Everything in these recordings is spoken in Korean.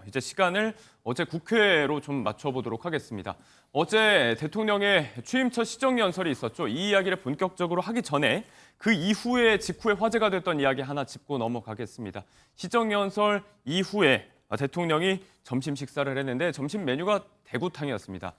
이제 시간을 어제 국회로 좀 맞춰보도록 하겠습니다. 어제 대통령의 취임 첫 시정연설이 있었죠. 이 이야기를 본격적으로 하기 전에 그 이후에 직후에 화제가 됐던 이야기 하나 짚고 넘어가겠습니다. 시정연설 이후에 대통령이 점심 식사를 했는데 점심 메뉴가 대구탕이었습니다.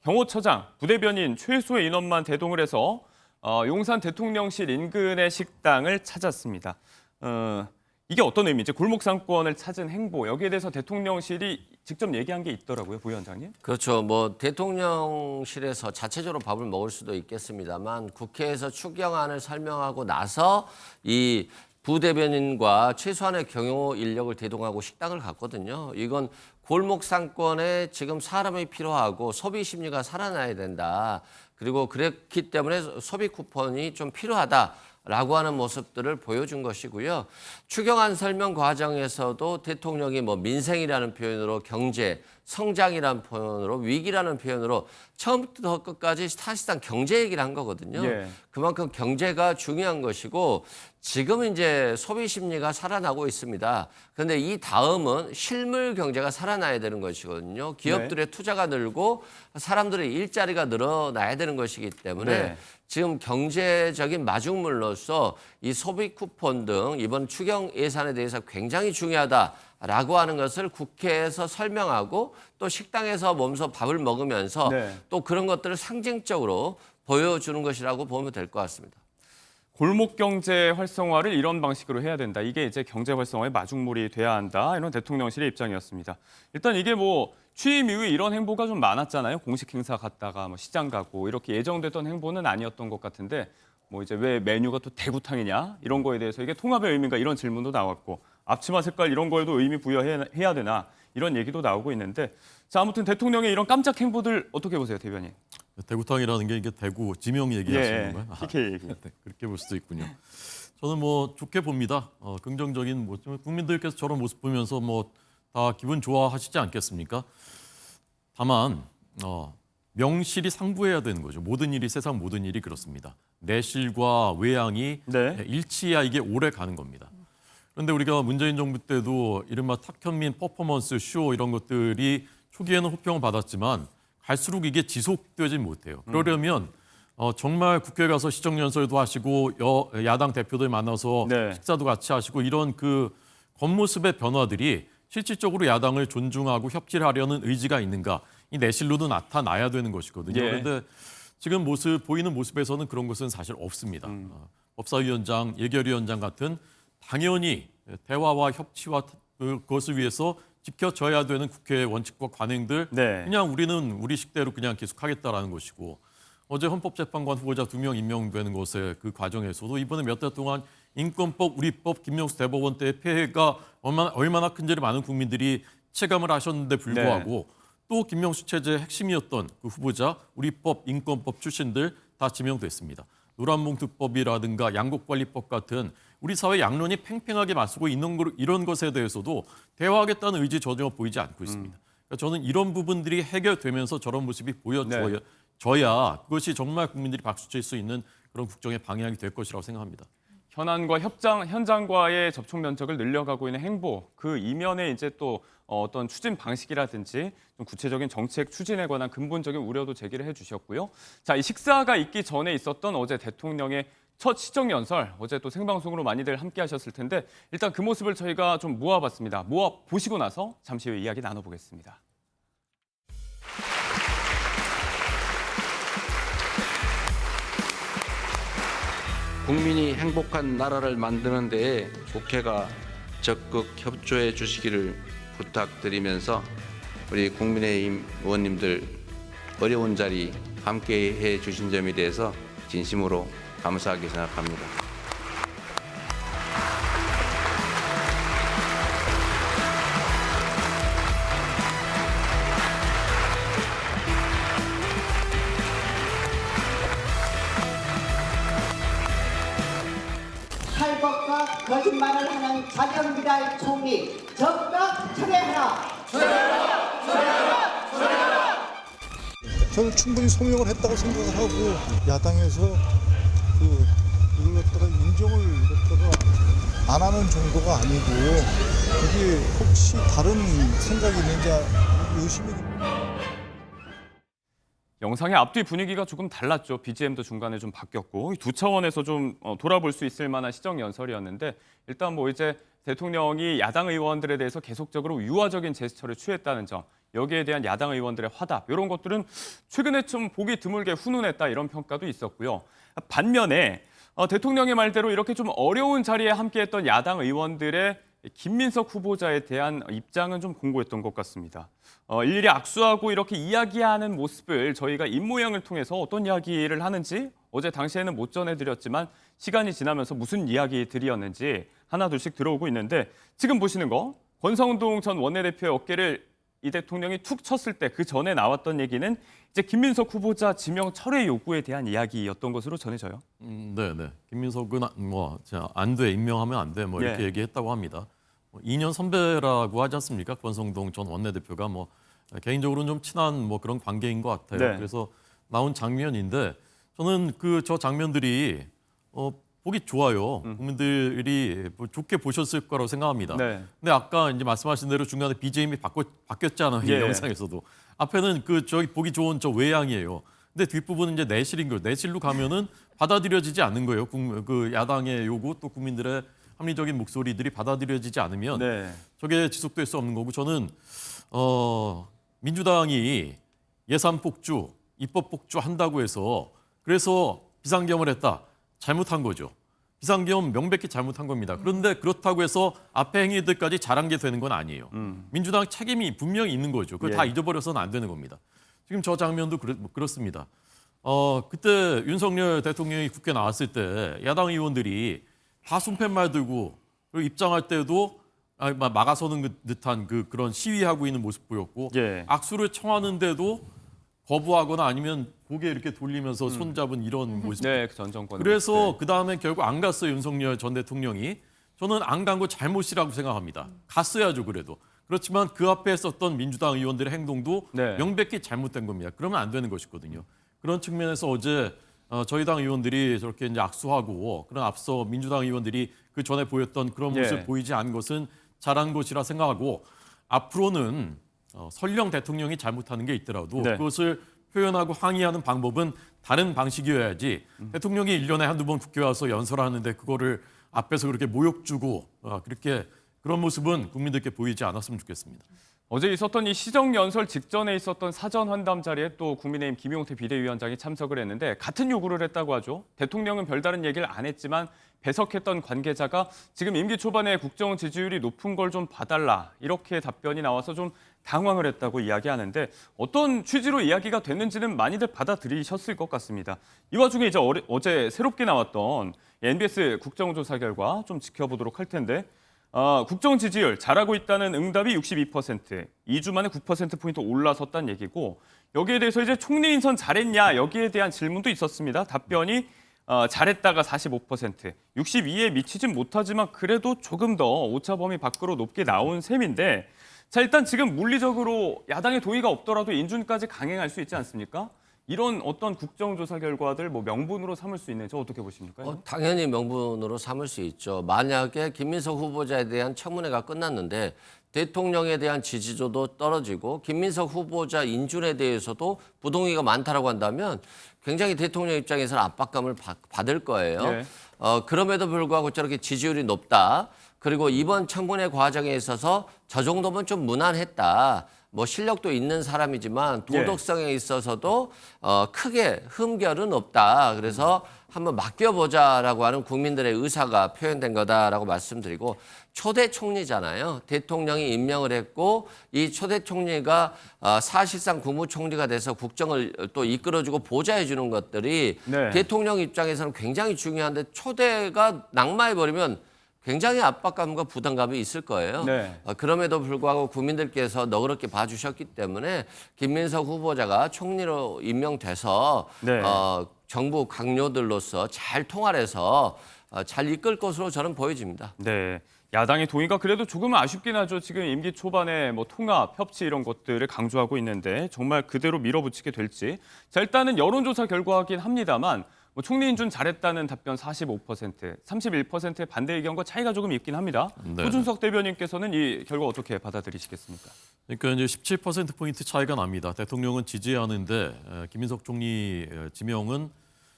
경호처장, 부대변인 최소의 인원만 대동을 해서 용산 대통령실 인근의 식당을 찾았습니다. 이게 어떤 의미인지 골목 상권을 찾은 행보, 여기에 대해서 대통령실이 직접 얘기한 게 있더라고요, 부위원장님. 그렇죠. 뭐 대통령실에서 자체적으로 밥을 먹을 수도 있겠습니다만 국회에서 추경안을 설명하고 나서 이 부대변인과 최소한의 경호 인력을 대동하고 식당을 갔거든요. 이건 골목 상권에 지금 사람이 필요하고 소비 심리가 살아나야 된다. 그리고 그렇기 때문에 소비 쿠폰이 좀 필요하다라고 하는 모습들을 보여준 것이고요. 추경안 설명 과정에서도 대통령이 뭐 민생이라는 표현으로 경제, 성장이라는 표현으로 위기라는 표현으로 처음부터 끝까지 사실상 경제 얘기를 한 거거든요. 예. 그만큼 경제가 중요한 것이고 지금 이제 소비 심리가 살아나고 있습니다. 그런데 이 다음은 실물 경제가 살아나야 되는 것이거든요. 기업들의 투자가 늘고 사람들의 일자리가 늘어나야 되는 것이기 때문에 네. 지금 경제적인 마중물로서 이 소비 쿠폰 등 이번 추경 예산에 대해서 굉장히 중요하다라고 하는 것을 국회에서 설명하고 또 식당에서 몸소 밥을 먹으면서 네. 또 그런 것들을 상징적으로 보여주는 것이라고 보면 될 것 같습니다. 골목 경제 활성화를 이런 방식으로 해야 된다. 이게 이제 경제 활성화의 마중물이 돼야 한다. 이런 대통령실의 입장이었습니다. 일단 이게 뭐 취임 이후에 이런 행보가 좀 많았잖아요. 공식 행사 갔다가 뭐 시장 가고 이렇게 예정됐던 행보는 아니었던 것 같은데 뭐 이제 왜 메뉴가 또 대구탕이냐 이런 거에 대해서 이게 통합의 의미인가 이런 질문도 나왔고 앞치마 색깔 이런 거에도 의미 부여해야 되나 이런 얘기도 나오고 있는데 자 아무튼 대통령의 이런 깜짝 행보들 어떻게 보세요, 대변인? 대구탕이라는 게 이게 대구 지명 얘기하시는 예, 건가요? PK 얘기. 네, 그렇게 볼 수도 있군요. 저는 뭐 좋게 봅니다. 긍정적인 뭐 국민들께서 저런 모습 보면서 뭐 다 기분 좋아하시지 않겠습니까? 다만 명실이 상부해야 되는 거죠. 모든 일이 세상 모든 일이 그렇습니다. 내실과 외양이 네. 일치해야 이게 오래 가는 겁니다. 그런데 우리가 문재인 정부 때도 이른바 탁현민 퍼포먼스 쇼 이런 것들이 초기에는 호평을 받았지만 갈수록 이게 지속되지 못해요. 그러려면 정말 국회에 가서 시정연설도 하시고 야당 대표들 만나서 네. 식사도 같이 하시고 이런 그 겉모습의 변화들이 실질적으로 야당을 존중하고 협치하려는 의지가 있는가 이 내실로도 나타나야 되는 것이거든요. 예. 그런데 지금 보이는 모습에서는 그런 것은 사실 없습니다. 법사위원장, 예결위원장 같은 당연히 대화와 협치와 그것을 위해서 지켜져야 되는 국회의 원칙과 관행들 네. 그냥 우리는 우리 식대로 그냥 계속하겠다라는 것이고 어제 헌법재판관 후보자 2명 임명되는 것의 그 과정에서도 이번에 몇 달 동안 인권법, 우리법, 김명수 대법원 때의 폐해가 얼마나 큰지를 많은 국민들이 체감을 하셨는데 불구하고 또 김명수 체제의 핵심이었던 그 후보자, 우리법, 인권법 출신들 다 지명됐습니다. 노란봉투법이라든가 양곡관리법 같은 우리 사회 양론이 팽팽하게 맞서고 있는 이런 것에 대해서도 대화하겠다는 의지 전혀 보이지 않고 있습니다. 그러니까 저는 이런 부분들이 해결되면서 저런 모습이 보여져야 그것이 정말 국민들이 박수칠 수 있는 그런 국정의 방향이 될 것이라고 생각합니다. 현안과 현장과의 접촉 면적을 늘려가고 있는 행보, 그 이면에 이제 또 어떤 추진 방식이라든지 좀 구체적인 정책 추진에 관한 근본적인 우려도 제기를 해주셨고요. 자, 이 식사가 있기 전에 있었던 어제 대통령의 첫 시정연설, 어제 또 생방송으로 많이들 함께 하셨을 텐데 일단 그 모습을 저희가 좀 모아봤습니다. 모아보시고 나서 잠시 후에 이야기 나눠보겠습니다. 국민이 행복한 나라를 만드는 데에 국회가 적극 협조해 주시기를 부탁드리면서 우리 국민의힘 의원님들 어려운 자리 함께해 주신 점에 대해서 진심으로 감사하게 생각합니다. 탈법과 거짓말을 하는 자정비라의 총리 적극 철회하라. 저는 충분히 소명을 했다고 생각을 하고 야당에서 이걸 갖다가 인정을 갖다가 안 하는 정도가 아니고 그게 혹시 다른 생각이 있는지 의심이 듭니다. 영상의 앞뒤 분위기가 조금 달랐죠. BGM도 중간에 좀 바뀌었고 두 차원에서 좀 돌아볼 수 있을 만한 시정연설이었는데 일단 뭐 이제 대통령이 야당 의원들에 대해서 계속적으로 유화적인 제스처를 취했다는 점, 여기에 대한 야당 의원들의 화답 이런 것들은 최근에 좀 보기 드물게 훈훈했다 이런 평가도 있었고요. 반면에 대통령의 말대로 이렇게 좀 어려운 자리에 함께했던 야당 의원들의 김민석 후보자에 대한 입장은 좀 공고했던 것 같습니다. 일일이 악수하고 이렇게 이야기하는 모습을 저희가 입모양을 통해서 어떤 이야기를 하는지 어제 당시에는 못 전해드렸지만 시간이 지나면서 무슨 이야기들이었는지 하나둘씩 들어오고 있는데 지금 보시는 거 권성동 전 원내대표의 어깨를 이 대통령이 툭 쳤을 때 그 전에 나왔던 얘기는 이제 김민석 후보자 지명 철회 요구에 대한 이야기였던 것으로 전해져요. 네. 김민석은 안 돼, 임명하면 안 돼, 뭐 이렇게 예. 얘기했다고 합니다. 2년 선배라고 하지 않습니까? 권성동 전 원내대표가 뭐 개인적으로는 좀 친한 뭐 그런 관계인 것 같아요. 네. 그래서 나온 장면인데 저는 저 장면들이 보기 좋아요. 국민들이 좋게 보셨을 거라고 생각합니다. 네. 근데 아까 이제 말씀하신 대로 중간에 BGM이 바뀌었잖아요. 이 예. 영상에서도. 앞에는 저기 보기 좋은 저 외양이에요. 근데 뒷부분은 이제 내실인 거예요. 내실로 가면은 받아들여지지 않는 거예요. 그 야당의 요구 또 국민들의 합리적인 목소리들이 받아들여지지 않으면 네. 저게 지속될 수 없는 거고 저는 민주당이 예산 폭주, 입법 폭주 한다고 해서 그래서 비상경을 했다. 잘못한 거죠. 비상경 명백히 잘못한 겁니다. 그런데 그렇다고 해서 앞에 행위들까지 잘한 게 되는 건 아니에요. 민주당 책임이 분명히 있는 거죠. 그걸 예. 다 잊어버려서는 안 되는 겁니다. 지금 저 장면도 그렇습니다. 그때 윤석열 대통령이 국회 나왔을 때 야당 의원들이 다 손팻말 들고 그리고 입장할 때도 막아서는 듯한 그런 시위하고 있는 모습 보였고 예. 악수를 청하는데도 거부하거나 아니면 고개 이렇게 돌리면서 손잡은 이런 모습. 네, 전 정권. 그래서 그 다음에 결국 안 갔어요. 윤석열 전 대통령이. 저는 안 간 거 잘못이라고 생각합니다. 갔어야죠 그래도. 그렇지만 그 앞에 있었던 민주당 의원들의 행동도 네. 명백히 잘못된 겁니다. 그러면 안 되는 것이거든요. 그런 측면에서 어제 저희 당 의원들이 저렇게 이제 악수하고 그런 앞서 민주당 의원들이 그 전에 보였던 그런 모습 예. 보이지 않은 것은 잘한 것이라 생각하고 앞으로는 설령 대통령이 잘못하는 게 있더라도 네. 그것을 표현하고 항의하는 방법은 다른 방식이어야지 대통령이 1년에 한두 번 국회 와서 연설하는데 그거를 앞에서 그렇게 모욕 주고 그렇게 그런 모습은 국민들께 보이지 않았으면 좋겠습니다. 어제 있었던 이 시정연설 직전에 있었던 사전 환담 자리에 또 국민의힘 김용태 비대위원장이 참석을 했는데 같은 요구를 했다고 하죠. 대통령은 별다른 얘기를 안 했지만 배석했던 관계자가 지금 임기 초반에 국정 지지율이 높은 걸 좀 봐달라 이렇게 답변이 나와서 좀 당황을 했다고 이야기하는데 어떤 취지로 이야기가 됐는지는 많이들 받아들이셨을 것 같습니다. 이 와중에 이제 어제 새롭게 나왔던 NBS 국정조사 결과 좀 지켜보도록 할 텐데 국정 지지율 잘하고 있다는 응답이 62%, 2주 만에 9%포인트 올라섰다는 얘기고 여기에 대해서 이제 총리 인선 잘했냐 여기에 대한 질문도 있었습니다. 답변이 잘했다가 45%, 62에 미치진 못하지만 그래도 조금 더 오차 범위 밖으로 높게 나온 셈인데 자 일단 지금 물리적으로 야당의 동의가 없더라도 인준까지 강행할 수 있지 않습니까? 이런 어떤 국정조사 결과들 뭐 명분으로 삼을 수 있는지 어떻게 보십니까? 당연히 명분으로 삼을 수 있죠. 만약에 김민석 후보자에 대한 청문회가 끝났는데 대통령에 대한 지지도도 떨어지고 김민석 후보자 인준에 대해서도 부동의가 많다라고 한다면 굉장히 대통령 입장에서는 압박감을 받을 거예요. 네. 그럼에도 불구하고 저렇게 지지율이 높다. 그리고 이번 청문회 과정에 있어서 저 정도면 좀 무난했다. 뭐 실력도 있는 사람이지만 도덕성에 있어서도 크게 흠결은 없다. 그래서 한번 맡겨보자라고 하는 국민들의 의사가 표현된 거다라고 말씀드리고 초대 총리잖아요. 대통령이 임명을 했고 이 초대 총리가 사실상 국무총리가 돼서 국정을 또 이끌어주고 보좌해주는 것들이 네. 대통령 입장에서는 굉장히 중요한데 초대가 낙마해버리면 굉장히 압박감과 부담감이 있을 거예요. 네. 그럼에도 불구하고 국민들께서 너그럽게 봐주셨기 때문에 김민석 후보자가 총리로 임명돼서 네. 정부 강요들로서 잘 통할해서 잘 이끌 것으로 저는 보여집니다. 네. 야당의 동의가 그래도 조금은 아쉽긴 하죠. 지금 임기 초반에 뭐 통합, 협치 이런 것들을 강조하고 있는데 정말 그대로 밀어붙이게 될지. 자, 일단은 여론조사 결과긴 합니다만 뭐 총리 인준 잘했다는 답변 45%, 31%의 반대 의견과 차이가 조금 있긴 합니다. 네. 호준석 대변인께서는 이 결과 어떻게 받아들이시겠습니까? 그러니까 이제 17%포인트 차이가 납니다. 대통령은 지지하는데 김인석 총리 지명은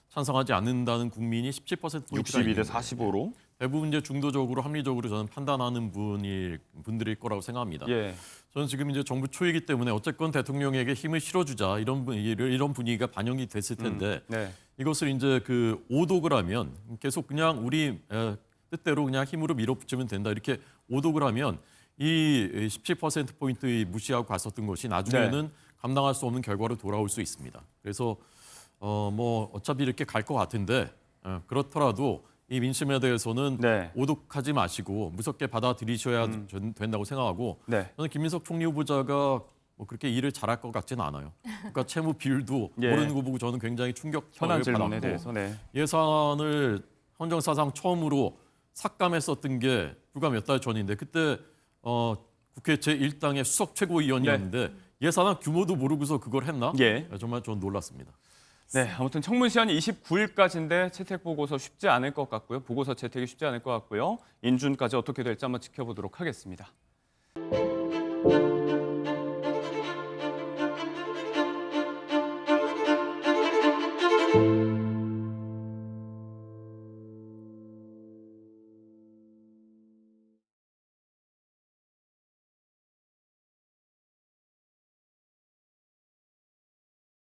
찬성하지 않는다는 국민이 17%포인트가 62대 45로. 대부분 이제 중도적으로 합리적으로 저는 판단하는 분들일 거라고 생각합니다. 예. 저는 지금 이제 정부 초이기 때문에 어쨌건 대통령에게 힘을 실어주자 이런 분위기가 반영이 됐을 텐데 네. 이것을 이제 그 오독을 하면 계속 그냥 우리 뜻대로 그냥 힘으로 밀어붙이면 된다 이렇게 오독을 하면 이 17%포인트 무시하고 갔었던 것이 나중에는 감당할 수 없는 결과로 돌아올 수 있습니다. 그래서 뭐 어차피 이렇게 갈 것 같은데 그렇더라도 이 민심에 대해서는 네. 오독하지 마시고 무섭게 받아들이셔야 된다고 생각하고 네. 저는 김민석 총리 후보자가 뭐 그렇게 일을 잘할 것 같지는 않아요. 그러니까 채무 비율도 예. 모르는 거 보고 저는 굉장히 충격을 현안 질문에 받았고 대해서. 네. 예산을 헌정사상 처음으로 삭감했었던 게 불과 몇 달 전인데 그때 국회 제1당의 수석 최고위원이었는데 예산안 규모도 모르고서 그걸 했나? 예. 정말 좀 놀랐습니다. 네, 아무튼 청문 시한이 29일까지인데 채택 보고서 쉽지 않을 것 같고요. 보고서 채택이 쉽지 않을 것 같고요. 인준까지 어떻게 될지 한번 지켜보도록 하겠습니다.